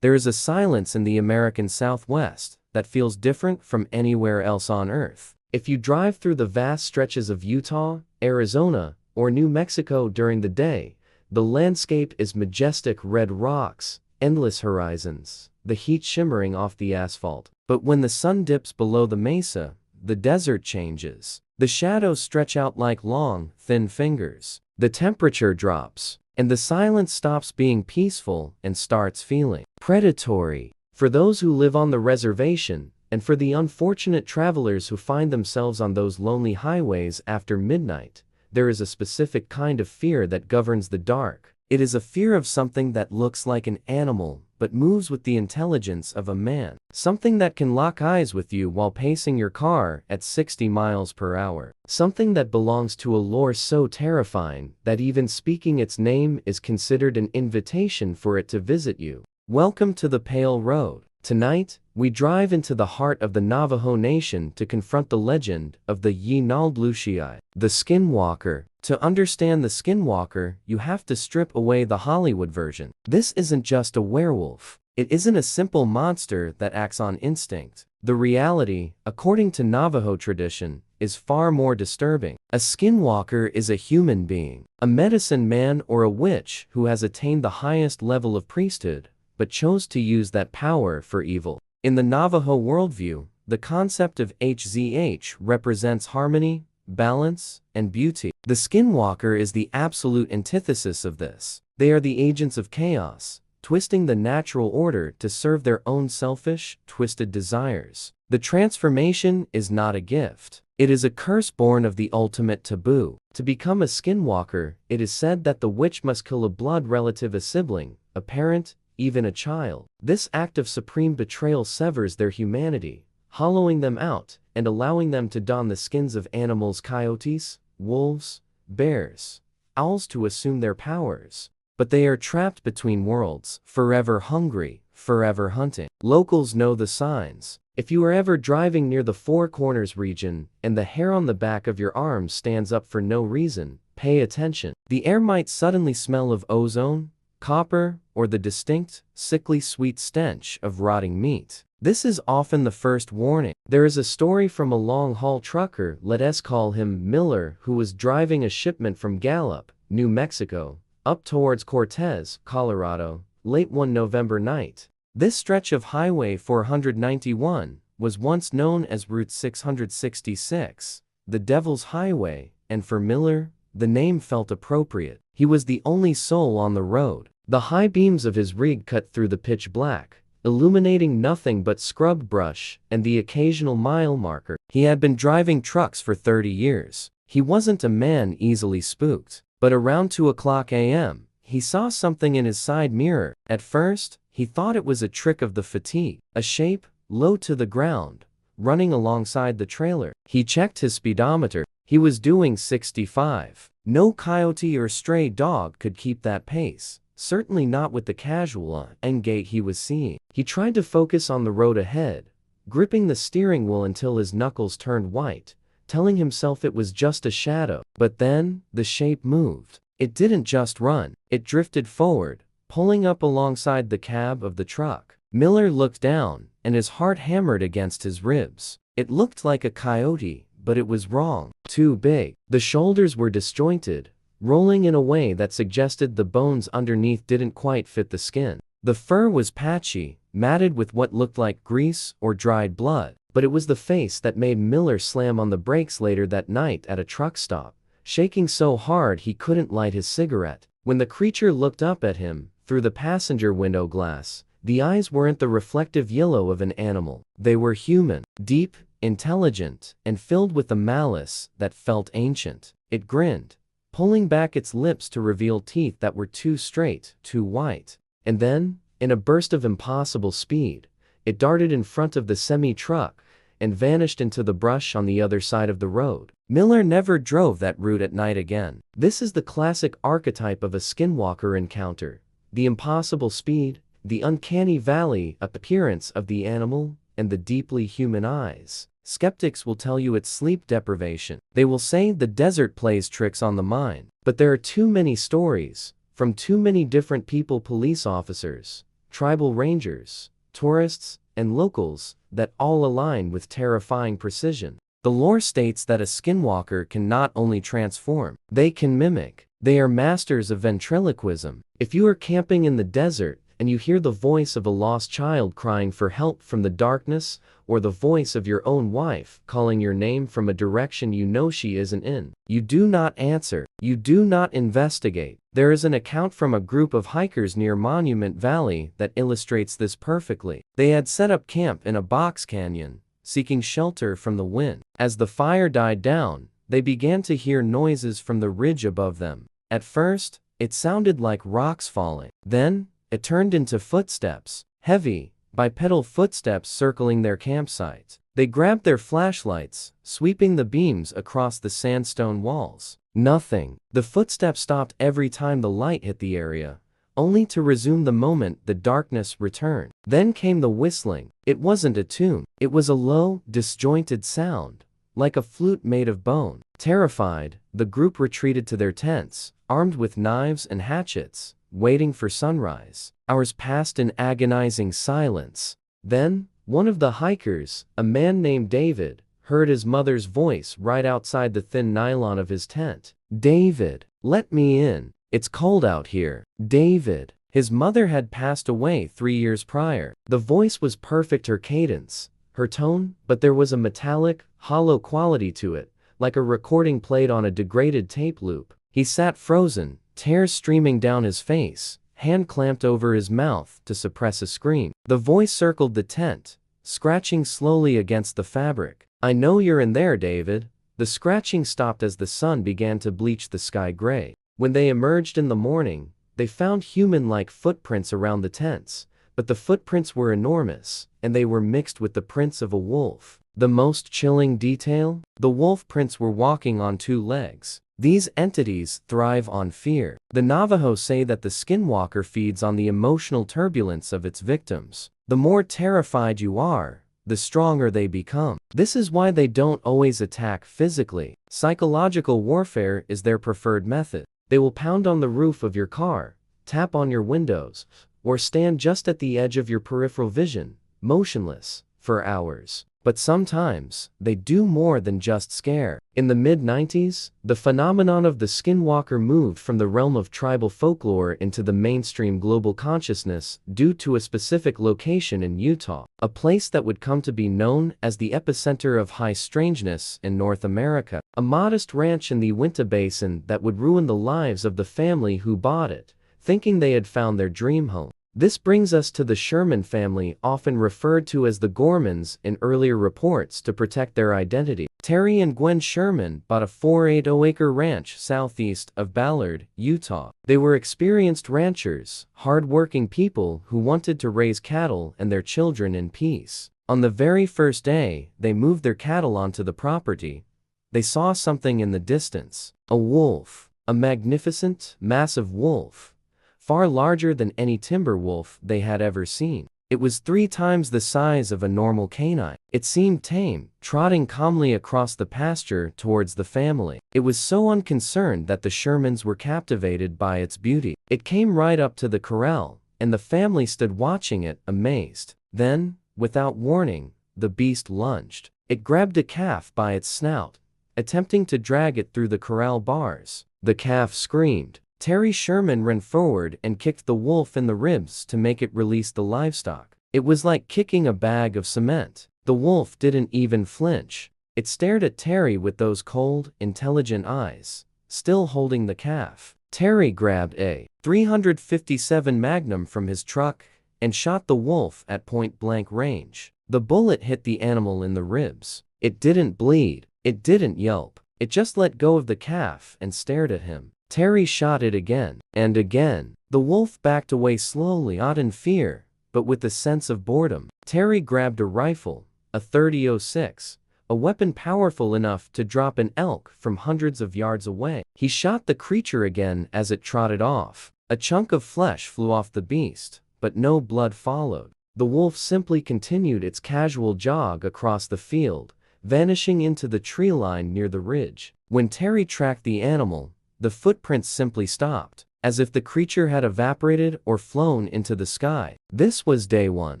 There is a silence in the American Southwest that feels different from anywhere else on Earth. If you drive through the vast stretches of Utah, Arizona, or New Mexico during the day, the landscape is majestic: red rocks, endless horizons, the heat shimmering off the asphalt. But when the sun dips below the mesa, the desert changes. The shadows stretch out like long, thin fingers. The temperature drops, and the silence stops being peaceful and starts feeling predatory. For those who live on the reservation, and for the unfortunate travelers who find themselves on those lonely highways after midnight, there is a specific kind of fear that governs the dark. It is a fear of something that looks like an animal, but moves with the intelligence of a man. Something that can lock eyes with you while pacing your car at 60 miles per hour. Something that belongs to a lore so terrifying that even speaking its name is considered an invitation for it to visit you. Welcome to the Pale Road. Tonight, we drive into the heart of the Navajo Nation to confront the legend of the Yee Naaldlooshii, the Skinwalker. To understand the Skinwalker, you have to strip away the Hollywood version. This isn't just a werewolf. It isn't a simple monster that acts on instinct. The reality, according to Navajo tradition, is far more disturbing. A Skinwalker is a human being, a medicine man or a witch who has attained the highest level of priesthood, but chose to use that power for evil. In the Navajo worldview, the concept of HZH represents harmony, balance, and beauty. The Skinwalker is the absolute antithesis of this. They are the agents of chaos, twisting the natural order to serve their own selfish, twisted desires. The transformation is not a gift. It is a curse born of the ultimate taboo. To become a Skinwalker, it is said that the witch must kill a blood relative, a sibling, a parent, even a child. This act of supreme betrayal severs their humanity, hollowing them out and allowing them to don the skins of animals: coyotes, wolves, bears, owls, to assume their powers. But they are trapped between worlds, forever hungry, forever hunting. Locals know the signs. If you are ever driving near the Four Corners region and the hair on the back of your arm stands up for no reason, pay attention. The air might suddenly smell of ozone, copper, or the distinct, sickly sweet stench of rotting meat. This is often the first warning. There is a story from a long-haul trucker, let's call him Miller, who was driving a shipment from Gallup, New Mexico, up towards Cortez, Colorado, late one November night. This stretch of Highway 491 was once known as Route 666, the Devil's Highway, and for Miller, the name felt appropriate. He was the only soul on the road. The high beams of his rig cut through the pitch black, illuminating nothing but scrub brush and the occasional mile marker. He had been driving trucks for 30 years. He wasn't a man easily spooked. But around 2:00 a.m., he saw something in his side mirror. At first, he thought it was a trick of the fatigue, a shape, low to the ground, running alongside the trailer. He checked his speedometer. He was doing 65. No coyote or stray dog could keep that pace, certainly not with the casual end gait he was seeing. He tried to focus on the road ahead, gripping the steering wheel until his knuckles turned white, telling himself it was just a shadow. But then, the shape moved. It didn't just run, it drifted forward, pulling up alongside the cab of the truck. Miller looked down, and his heart hammered against his ribs. It looked like a coyote, but it was wrong. Too big. The shoulders were disjointed, rolling in a way that suggested the bones underneath didn't quite fit the skin. The fur was patchy, matted with what looked like grease or dried blood. But it was the face that made Miller slam on the brakes later that night at a truck stop, shaking so hard he couldn't light his cigarette. When the creature looked up at him, through the passenger window glass, the eyes weren't the reflective yellow of an animal. They were human, deep, intelligent, and filled with a malice that felt ancient. It grinned, pulling back its lips to reveal teeth that were too straight, too white. And then, in a burst of impossible speed, it darted in front of the semi-truck and vanished into the brush on the other side of the road. Miller never drove that route at night again. This is the classic archetype of a Skinwalker encounter: the impossible speed, the uncanny valley appearance of the animal, and the deeply human eyes. Skeptics will tell you it's sleep deprivation. They will say the desert plays tricks on the mind. But there are too many stories, from too many different people, police officers, tribal rangers, tourists, and locals that all align with terrifying precision. The lore states that a skinwalker can not only transform, they can mimic. They are masters of ventriloquism. If you are camping in the desert and you hear the voice of a lost child crying for help from the darkness, or the voice of your own wife calling your name from a direction you know she isn't in, you do not answer. You do not investigate. There is an account from a group of hikers near Monument Valley that illustrates this perfectly. They had set up camp in a box canyon, seeking shelter from the wind. As the fire died down, they began to hear noises from the ridge above them. At first, it sounded like rocks falling. Then, it turned into footsteps, heavy, bipedal footsteps circling their campsite. They grabbed their flashlights, sweeping the beams across the sandstone walls. Nothing. The footsteps stopped every time the light hit the area, only to resume the moment the darkness returned. Then came the whistling. It wasn't a tune. It was a low, disjointed sound, like a flute made of bone. Terrified, the group retreated to their tents, armed with knives and hatchets, waiting for sunrise. Hours passed in agonizing silence. Then, one of the hikers, a man named David, heard his mother's voice right outside the thin nylon of his tent. "David, let me in. It's cold out here." David. His mother had passed away 3 years prior. The voice was perfect, her cadence, her tone, but there was a metallic, hollow quality to it, like a recording played on a degraded tape loop. He sat frozen, tears streaming down his face, hand clamped over his mouth to suppress a scream. The voice circled the tent, scratching slowly against the fabric. "I know you're in there, David." The scratching stopped as the sun began to bleach the sky gray. When they emerged in the morning, they found human-like footprints around the tents, but the footprints were enormous, and they were mixed with the prints of a wolf. The most chilling detail? The wolf prints were walking on 2 legs. These entities thrive on fear. The Navajo say that the skinwalker feeds on the emotional turbulence of its victims. The more terrified you are, the stronger they become. This is why they don't always attack physically. Psychological warfare is their preferred method. They will pound on the roof of your car, tap on your windows, or stand just at the edge of your peripheral vision, motionless, for hours. But sometimes, they do more than just scare. In the mid-90s, the phenomenon of the skinwalker moved from the realm of tribal folklore into the mainstream global consciousness due to a specific location in Utah, a place that would come to be known as the epicenter of high strangeness in North America. A modest ranch in the Uinta Basin that would ruin the lives of the family who bought it, thinking they had found their dream home. This brings us to the Sherman family, often referred to as the Gormans in earlier reports to protect their identity. Terry and Gwen Sherman bought a 480-acre ranch southeast of Ballard, Utah. They were experienced ranchers, hard-working people who wanted to raise cattle and their children in peace. On the very first day they moved their cattle onto the property, they saw something in the distance. A wolf. A magnificent, massive wolf, far larger than any timber wolf they had ever seen. It was 3 times the size of a normal canine. It seemed tame, trotting calmly across the pasture towards the family. It was so unconcerned that the Shermans were captivated by its beauty. It came right up to the corral, and the family stood watching it, amazed. Then, without warning, the beast lunged. It grabbed a calf by its snout, attempting to drag it through the corral bars. The calf screamed. Terry Sherman ran forward and kicked the wolf in the ribs to make it release the livestock. It was like kicking a bag of cement. The wolf didn't even flinch. It stared at Terry with those cold, intelligent eyes, still holding the calf. Terry grabbed a .357 Magnum from his truck and shot the wolf at point-blank range. The bullet hit the animal in the ribs. It didn't bleed. It didn't yelp. It just let go of the calf and stared at him. Terry shot it again and again. The wolf backed away slowly, not in fear, but with a sense of boredom. Terry grabbed a rifle, a .30-06, a weapon powerful enough to drop an elk from hundreds of yards away. He shot the creature again as it trotted off. A chunk of flesh flew off the beast, but no blood followed. The wolf simply continued its casual jog across the field, vanishing into the tree line near the ridge. When Terry tracked the animal, the footprints simply stopped. as if the creature had evaporated or flown into the sky. This was day one.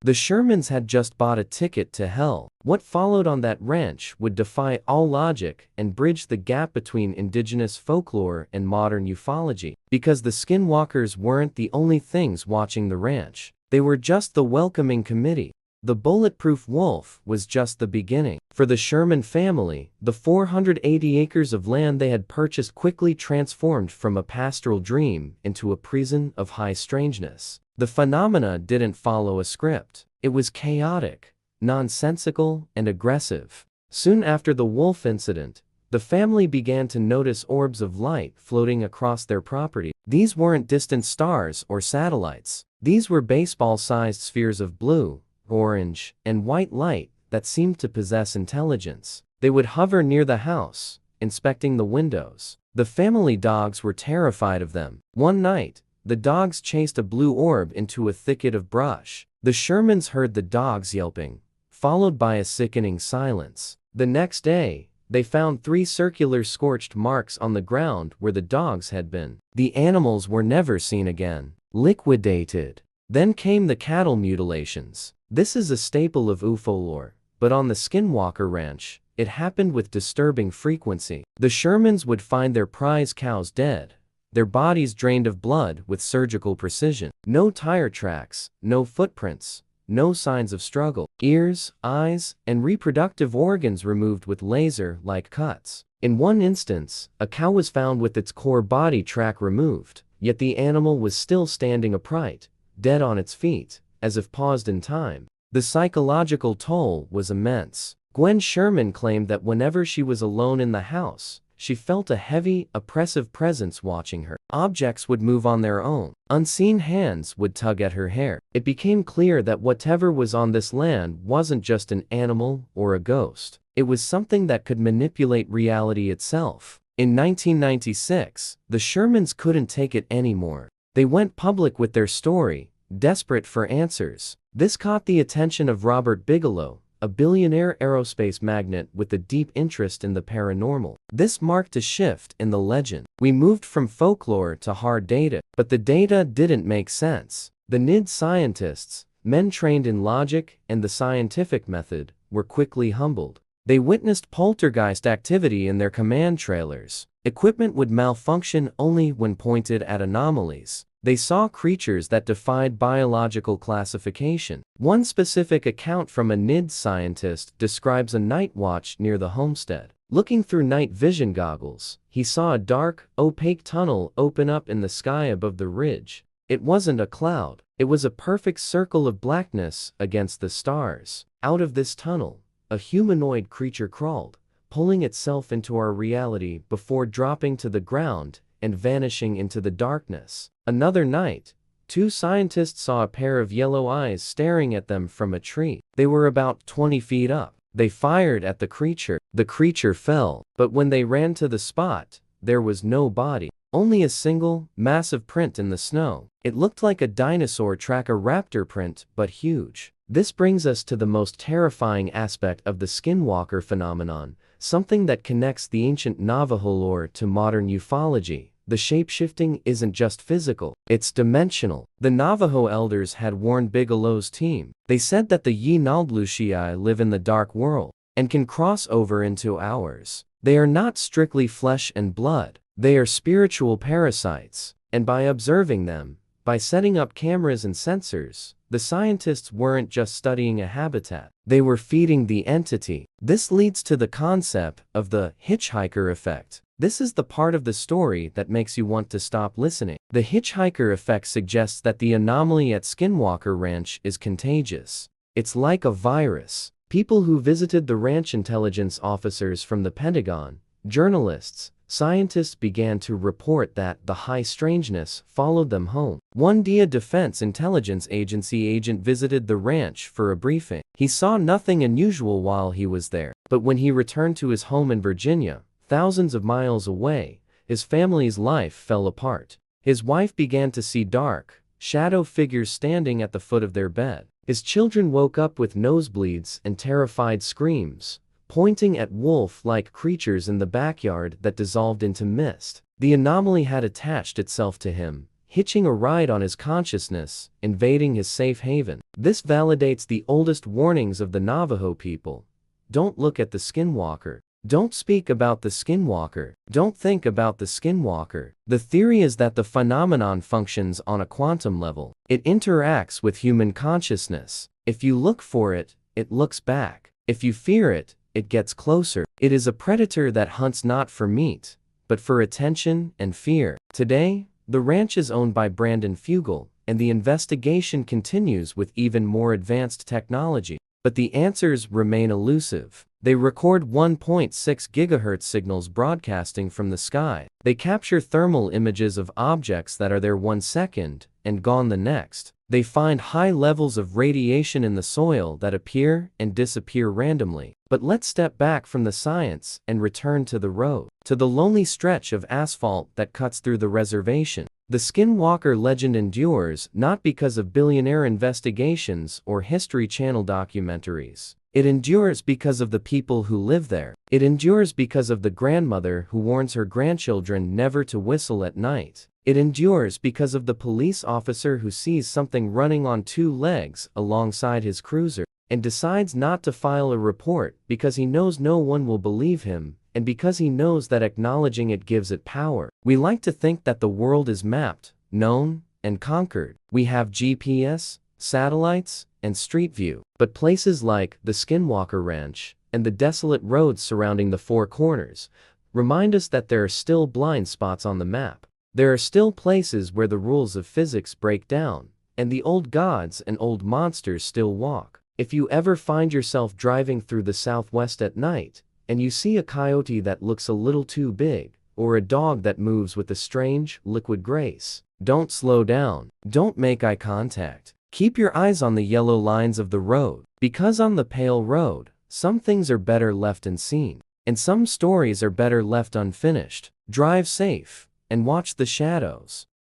The Shermans had just bought a ticket to hell. What followed on that ranch would defy all logic and bridge the gap between indigenous folklore and modern ufology. Because the Skinwalkers weren't the only things watching the ranch. They were just the welcoming committee. The bulletproof wolf was just the beginning. For the Sherman family, the 480 acres of land they had purchased quickly transformed from a pastoral dream into a prison of high strangeness. The phenomena didn't follow a script. It was chaotic, nonsensical, and aggressive. Soon after the wolf incident, the family began to notice orbs of light floating across their property. These weren't distant stars or satellites. These were baseball-sized spheres of blue, orange, and white light that seemed to possess intelligence. They would hover near the house, inspecting the windows. The family dogs were terrified of them. One night, the dogs chased a blue orb into a thicket of brush. The Shermans heard the dogs yelping, followed by a sickening silence. The next day, they found 3 circular scorched marks on the ground where the dogs had been. The animals were never seen again. Liquidated. Then came the cattle mutilations. This is a staple of UFO lore, but on the Skinwalker Ranch, it happened with disturbing frequency. The Shermans would find their prize cows dead, their bodies drained of blood with surgical precision. No tire tracks, no footprints, no signs of struggle. Ears, eyes, and reproductive organs removed with laser-like cuts. In one instance, a cow was found with its core body track removed, yet the animal was still standing upright, dead on its feet, as if paused in time. The psychological toll was immense. Gwen Sherman claimed that whenever she was alone in the house, she felt a heavy, oppressive presence watching her. Objects would move on their own. Unseen hands would tug at her hair. It became clear that whatever was on this land wasn't just an animal or a ghost. It was something that could manipulate reality itself. In 1996, the Shermans couldn't take it anymore. They went public with their story, desperate for answers. This caught the attention of Robert Bigelow, a billionaire aerospace magnate with a deep interest in the paranormal. This marked a shift in the legend. We moved from folklore to hard data, but the data didn't make sense. The NID scientists, men trained in logic and the scientific method, were quickly humbled. They witnessed poltergeist activity in their command trailers. Equipment would malfunction only when pointed at anomalies. They saw creatures that defied biological classification. One specific account from a NID scientist describes a night watch near the homestead. Looking through night vision goggles, he saw a dark, opaque tunnel open up in the sky above the ridge. It wasn't a cloud. It was a perfect circle of blackness against the stars. Out of this tunnel, a humanoid creature crawled, pulling itself into our reality before dropping to the ground and vanishing into the darkness. Another night, 2 scientists saw a pair of yellow eyes staring at them from a tree. They were about 20 feet up. They fired at the creature. The creature fell, but when they ran to the spot, there was no body. Only a single, massive print in the snow. It looked like a dinosaur track, a raptor print, but huge. This brings us to the most terrifying aspect of the Skinwalker phenomenon, something that connects the ancient Navajo lore to modern ufology. The shapeshifting isn't just physical, it's dimensional. The Navajo elders had warned Bigelow's team. They said that the Yee Naaldlooshii live in the dark world and can cross over into ours. They are not strictly flesh and blood. They are spiritual parasites. And by observing them, by setting up cameras and sensors, the scientists weren't just studying a habitat. They were feeding the entity. This leads to the concept of the Hitchhiker Effect. This is the part of the story that makes you want to stop listening. The Hitchhiker Effect suggests that the anomaly at Skinwalker Ranch is contagious. It's like a virus. People who visited the ranch, intelligence officers from the Pentagon, journalists, scientists began to report that the high strangeness followed them home. One DIA Defense Intelligence Agency agent visited the ranch for a briefing. He saw nothing unusual while he was there, but when he returned to his home in Virginia, thousands of miles away, his family's life fell apart. His wife began to see dark, shadow figures standing at the foot of their bed. His children woke up with nosebleeds and terrified screams, pointing at wolf-like creatures in the backyard that dissolved into mist. The anomaly had attached itself to him, hitching a ride on his consciousness, invading his safe haven. This validates the oldest warnings of the Navajo people. Don't look at the Skinwalker. Don't speak about the Skinwalker. Don't think about the Skinwalker. The theory is that the phenomenon functions on a quantum level. It interacts with human consciousness. If you look for it, it looks back. If you fear it, it gets closer. It is a predator that hunts not for meat, but for attention and fear. Today, the ranch is owned by Brandon Fugel, and the investigation continues with even more advanced technology. But the answers remain elusive. They record 1.6 gigahertz signals broadcasting from the sky. They capture thermal images of objects that are there 1 second and gone the next. They find high levels of radiation in the soil that appear and disappear randomly. But let's step back from the science and return to the road, to the lonely stretch of asphalt that cuts through the reservation. The Skinwalker legend endures not because of billionaire investigations or History Channel documentaries. It endures because of the people who live there. It endures because of the grandmother who warns her grandchildren never to whistle at night. It endures because of the police officer who sees something running on 2 legs alongside his cruiser and decides not to file a report because he knows no one will believe him, and because he knows that acknowledging it gives it power. We like to think that the world is mapped, known, and conquered. We have GPS, satellites, and Street View. But places like the Skinwalker Ranch and the desolate roads surrounding the Four Corners remind us that there are still blind spots on the map. There are still places where the rules of physics break down, and the old gods and old monsters still walk. If you ever find yourself driving through the Southwest at night, and you see a coyote that looks a little too big, or a dog that moves with a strange, liquid grace, don't slow down. Don't make eye contact. Keep your eyes on the yellow lines of the road, because on the pale road, some things are better left unseen, and some stories are better left unfinished. Drive safe, and watch the shadows.